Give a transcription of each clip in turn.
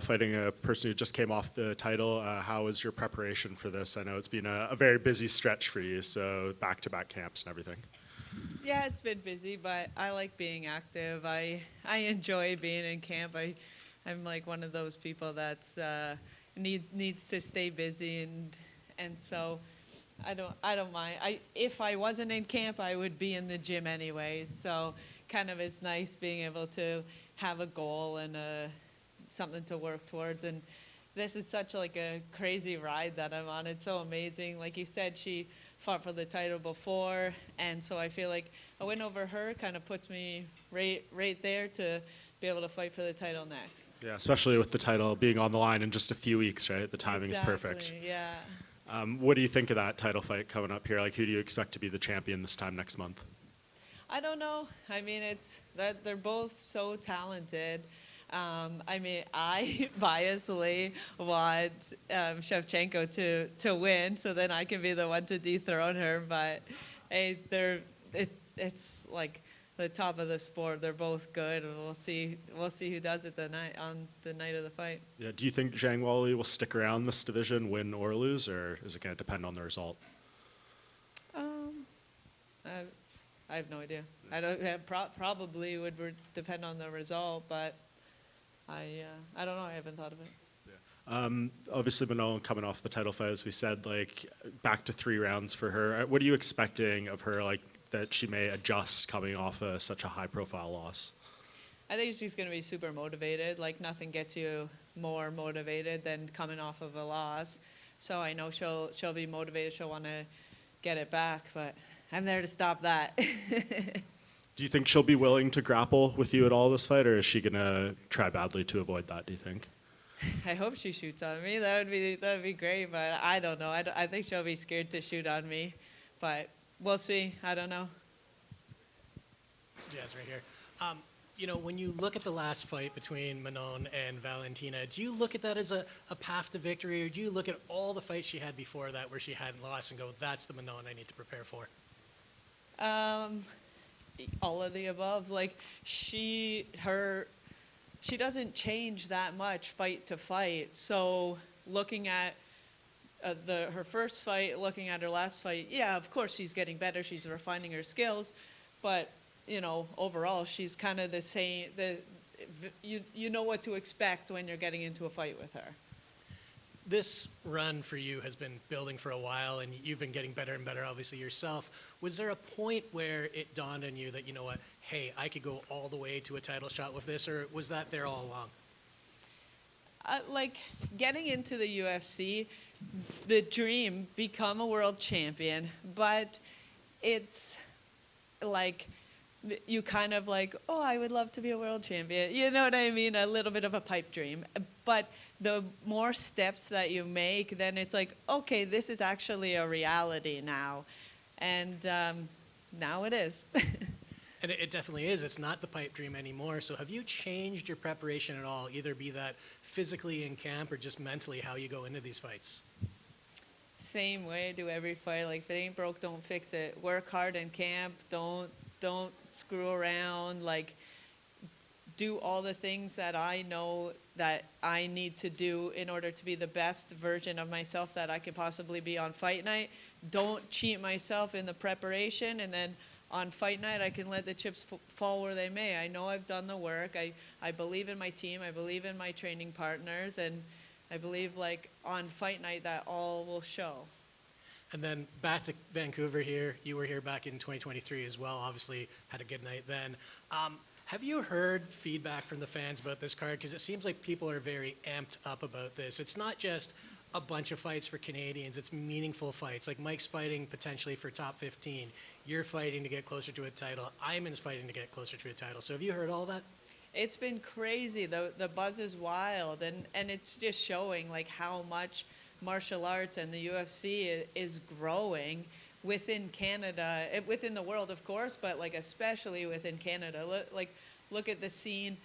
fighting a person who just came off the title. How was your preparation for this? I know it's been a very busy stretch for you, so back-to-back camps and everything. Yeah, it's been busy, but I like being active. I enjoy being in camp. I'm like one of those people that's needs to stay busy, and so I don't mind. If I wasn't in camp, I would be in the gym anyways. So kind of it's nice being able to have a goal and something to work towards. And this is such like a crazy ride that I'm on. It's so amazing. Like you said, she fought for the title before, and so I feel like a win over her kind of puts me right there to be able to fight for the title next. Yeah, especially with the title being on the line in just a few weeks, right? The timing is perfect. Yeah. What do you think of that title fight coming up here? Like, who do you expect to be the champion this time next month? I don't know. I mean, it's that they're both so talented. I mean, I biasly want Shevchenko to win, so then I can be the one to dethrone her. But hey, it's like the top of the sport. They're both good, and we'll see who does it on the night of the fight. Yeah. Do you think Zhang Weili will stick around this division, win or lose, or is it going to depend on the result? I have no idea. I don't probably would depend on the result, but I don't know. I haven't thought of it. Obviously, Manon coming off the title fight, as we said, like back to 3 rounds for her. What are you expecting of her, like that she may adjust coming off such a high-profile loss? I think she's going to be super motivated. Like nothing gets you more motivated than coming off of a loss. So I know she'll be motivated. She'll want to get it back, but I'm there to stop that. Do you think she'll be willing to grapple with you at all this fight, or is she going to try badly to avoid that, do you think? I hope she shoots on me. That would be great, but I don't know. I think she'll be scared to shoot on me, but we'll see. I don't know. Jazz right here. You know, when you look at the last fight between Manon and Valentina, do you look at that as a path to victory, or do you look at all the fights she had before that where she hadn't lost and go, that's the Manon I need to prepare for? All of the above. Like she doesn't change that much fight to fight. So looking at her first fight, looking at her last fight, yeah, of course she's getting better. She's refining her skills, but you know, overall she's kind of the same. You know what to expect when you're getting into a fight with her. This run for you has been building for a while, and you've been getting better and better, obviously, yourself. Was there a point where it dawned on you that, you know what, hey, I could go all the way to a title shot with this, or was that there all along? Like, getting into the UFC, the dream, become a world champion, but it's like you kind of like, oh, I would love to be a world champion. You know what I mean? A little bit of a pipe dream. But the more steps that you make, then it's like, okay, this is actually a reality now. And now it is. And it definitely is. It's not the pipe dream anymore. So have you changed your preparation at all, either be that physically in camp or just mentally how you go into these fights? Same way, do every fight. Like, if it ain't broke, don't fix it. Work hard in camp. Don't screw around. Like, do all the things that I know that I need to do in order to be the best version of myself that I could possibly be on fight night. Don't cheat myself in the preparation, and then on fight night I can let the chips fall where they may. I know I've done the work. I believe in my team. I believe in my training partners, and I believe like on fight night that all will show. And then back to Vancouver here. You were here back in 2023 as well. Obviously had a good night then. Have you heard feedback from the fans about this card? Because it seems like people are very amped up about this. It's not just a bunch of fights for Canadians. It's meaningful fights. Like Mike's fighting potentially for top 15. You're fighting to get closer to a title. Iman's fighting to get closer to a title. So have you heard all that? It's been crazy. The buzz is wild, and it's just showing like how much martial arts and the UFC is growing within Canada, within the world, of course, but like especially within Canada. Look at the scene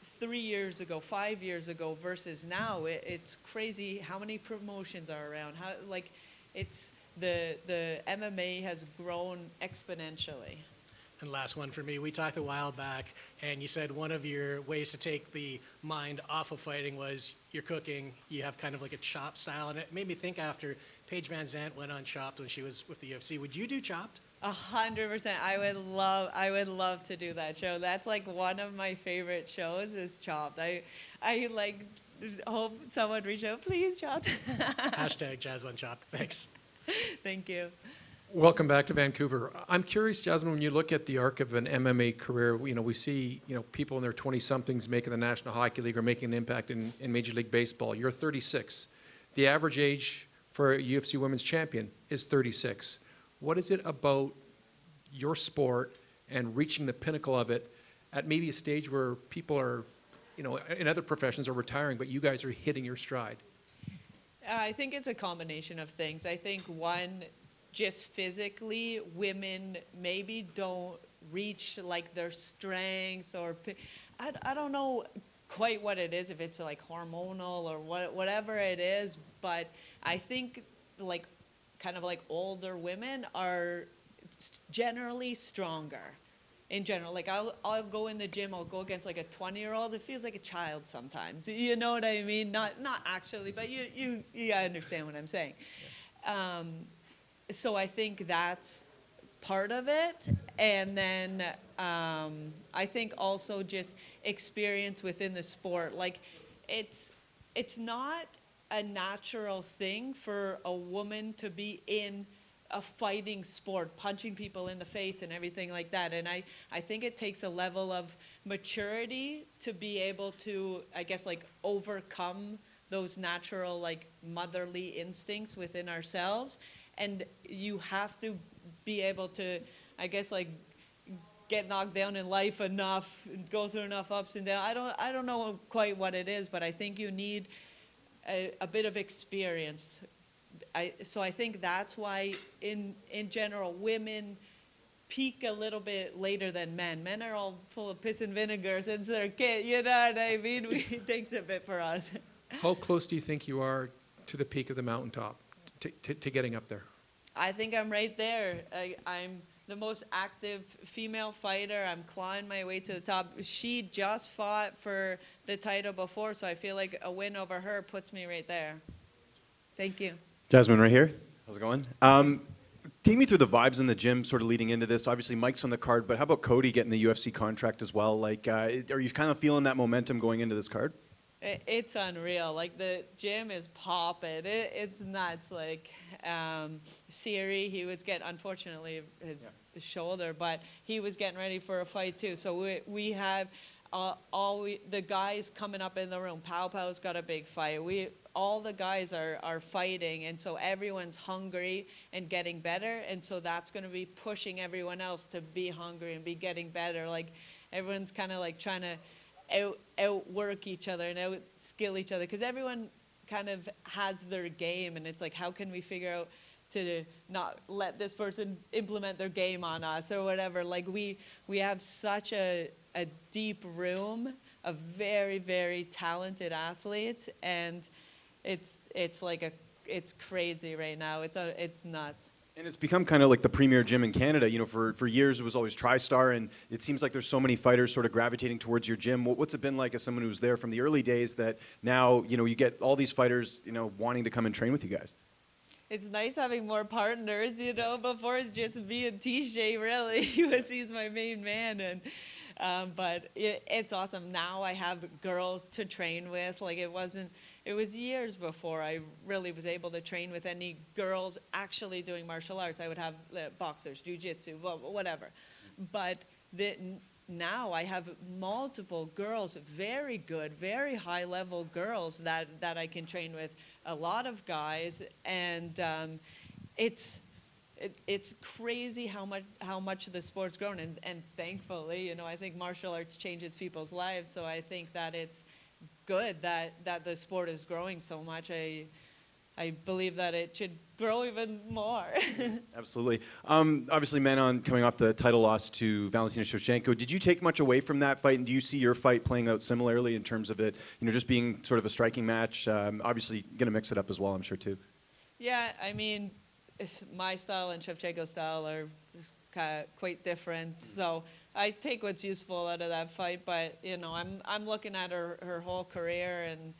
3 years ago, 5 years ago versus now. It's crazy how many promotions are around. How like it's the MMA has grown exponentially. And last one for me. We talked a while back, and you said one of your ways to take the mind off of fighting was your cooking. You have kind of like a Chopped style, and it made me think after Paige Van Zandt went on Chopped when she was with the UFC. Would you do Chopped? 100%. I would love to do that show. That's like one of my favorite shows is Chopped. I like hope someone reach out, please, Chopped. Hashtag Jazz on Chopped. Thanks. Thank you. Welcome back to Vancouver. I'm curious, Jasmine, when you look at the arc of an MMA career, we see, people in their 20-somethings making the National Hockey League or making an impact in Major League Baseball. You're 36. The average age for a UFC Women's Champion is 36. What is it about your sport and reaching the pinnacle of it at maybe a stage where people are, in other professions are retiring, but you guys are hitting your stride? I think it's a combination of things. I think one, just physically, women maybe don't reach like their strength or I don't know quite what it is, if it's like hormonal or whatever it is, but I think like kind of like older women are generally stronger. In general, like I'll go in the gym, I'll go against like a 20-year-old. It feels like a child sometimes. You know what I mean? Not actually, but you understand what I'm saying. Yeah. So I think that's part of it, and then I think also just experience within the sport. Like it's not a natural thing for a woman to be in a fighting sport, punching people in the face and everything like that. And I think it takes a level of maturity to be able to, I guess, like overcome those natural like motherly instincts within ourselves. And you have to be able to, I guess, like get knocked down in life enough, go through enough ups and downs. I don't know quite what it is, but I think you need a bit of experience. So I think that's why, in general, women peak a little bit later than men. Men are all full of piss and vinegar since they're kids, you know what I mean? It takes a bit for us. How close do you think you are to the peak of the mountaintop, to getting up there? I think I'm right there. I'm the most active female fighter. I'm clawing my way to the top. She just fought for the title before, so I feel like a win over her puts me right there. Thank you. Jasmine, right here. How's it going? Take me through the vibes in the gym sort of leading into this. Obviously, Mike's on the card, but how about Cody getting the UFC contract as well? Like, are you kind of feeling that momentum going into this card? It's unreal. Like, the gym is popping. It's nuts. Like, Siri, he was getting, unfortunately, his shoulder, but he was getting ready for a fight too. So we have the guys coming up in the room. Pow Pow's got a big fight. All the guys are fighting, and so everyone's hungry and getting better, and so that's going to be pushing everyone else to be hungry and be getting better. Like, everyone's kind of like trying to outwork each other and out-skill each other, because everyone kind of has their game, and it's like, how can we figure out to not let this person implement their game on us or whatever. Like, we have such a deep room of very, very talented athletes, and it's crazy right now. It's nuts. And it's become kind of like the premier gym in Canada. You know, for years it was always TriStar, and it seems like there's so many fighters sort of gravitating towards your gym. What's it been like as someone who was there from the early days that now, you get all these fighters, wanting to come and train with you guys? It's nice having more partners, Before it's just me and T-Shay, really. He's my main man, and but it's awesome. Now I have girls to train with. Like, it was years before I really was able to train with any girls actually doing martial arts. I would have boxers, jiu-jitsu, whatever. But now I have multiple girls, very good, very high-level girls that I can train with. A lot of guys, and it's crazy how much the sport's grown, and thankfully, I think martial arts changes people's lives. So I think that it's good that the sport is growing so much. I believe that it should grow even more. Absolutely. Obviously, Manon coming off the title loss to Valentina Shevchenko. Did you take much away from that fight, and do you see your fight playing out similarly in terms of it, just being sort of a striking match? Obviously, going to mix it up as well, I'm sure, too. Yeah, I mean, my style and Shevchenko's style are is quite different. So I take what's useful out of that fight, but you know, I'm looking at her whole career, and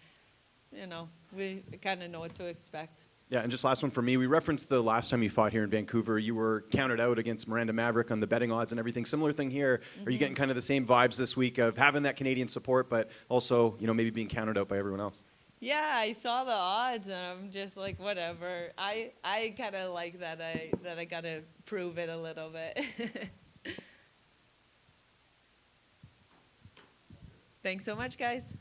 you know, we kind of know what to expect. Yeah, and just last one for me. We referenced the last time you fought here in Vancouver. You were counted out against Miranda Maverick on the betting odds and everything. Similar thing here. Are you getting kind of the same vibes this week of having that Canadian support, but also, you know, maybe being counted out by everyone else? Yeah, I saw the odds, and I'm just like, whatever. I kind of like that I got to prove it a little bit. Thanks so much, guys.